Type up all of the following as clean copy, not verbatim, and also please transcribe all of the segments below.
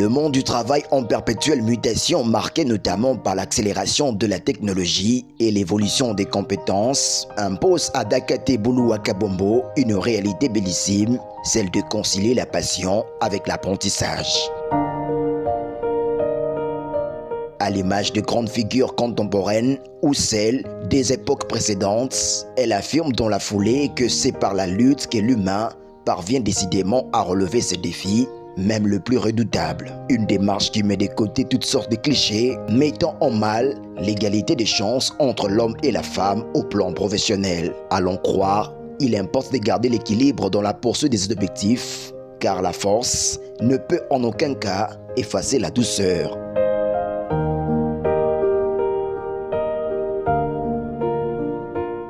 Le monde du travail en perpétuelle mutation, marqué notamment par l'accélération de la technologie et l'évolution des compétences, impose à Dakate Buluwaka Bombo une réalité bellissime, celle de concilier la passion avec l'apprentissage. À l'image de grandes figures contemporaines ou celles des époques précédentes, elle affirme dans la foulée que c'est par la lutte que l'humain parvient décidément à relever ses défis, même le plus redoutable. Une démarche qui met de côté toutes sortes de clichés, mettant en mal l'égalité des chances entre l'homme et la femme au plan professionnel. Allons croire, il importe de garder l'équilibre dans la poursuite des objectifs, car la force ne peut en aucun cas effacer la douceur.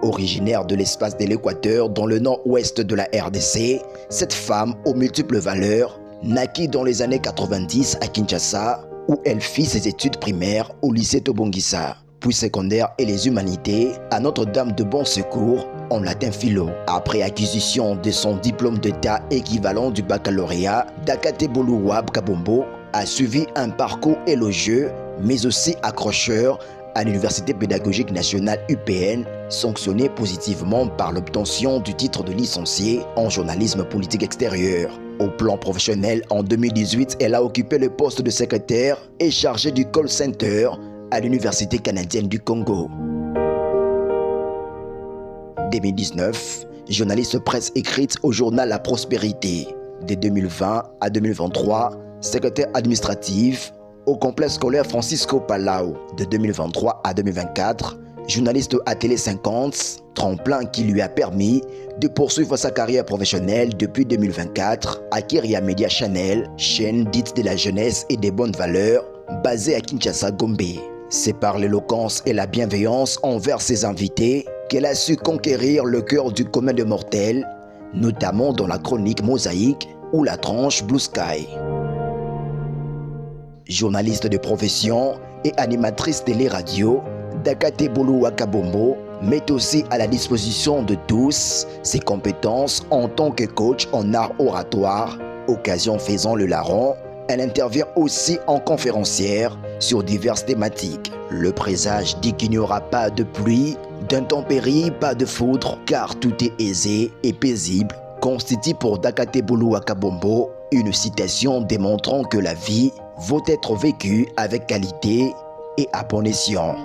Originaire de l'espace de l'Équateur dans le nord-ouest de la RDC, cette femme aux multiples valeurs naquit dans les années 90 à Kinshasa, où elle fit ses études primaires au lycée Tobongisa, puis secondaire et les humanités à Notre-Dame de Bon Secours en latin philo. Après acquisition de son diplôme d'état équivalent du baccalauréat, Dakate Buluwaka Bombo a suivi un parcours élogieux mais aussi accrocheur à l'Université pédagogique nationale UPN, sanctionnée positivement par l'obtention du titre de licencié en journalisme politique extérieur. Au plan professionnel, en 2018, elle a occupé le poste de secrétaire et chargée du call center à l'Université canadienne du Congo. 2019, journaliste presse écrite au journal La Prospérité. De 2020 à 2023, secrétaire administrative au complexe scolaire Francisco Palau. De 2023 à 2024, journaliste à Télé 50, tremplin qui lui a permis de poursuivre sa carrière professionnelle depuis 2024 à Kyria Media Channel, chaîne dite de la jeunesse et des bonnes valeurs, basée à Kinshasa, Gombe. C'est par l'éloquence et la bienveillance envers ses invités qu'elle a su conquérir le cœur du commun des mortels, notamment dans la chronique Mosaïque ou la tranche Blue Sky. Journaliste de profession et animatrice télé-radio, Dakate Buluwaka Bombo met aussi à la disposition de tous ses compétences en tant que coach en art oratoire. Occasion faisant le larron, elle intervient aussi en conférencière sur diverses thématiques. Le présage dit qu'il n'y aura pas de pluie, d'intempéries, pas de foudre, car tout est aisé et paisible, constitue pour Dakate Buluwaka Bombo une citation démontrant que la vie vaut être vécue avec qualité et à bon escient.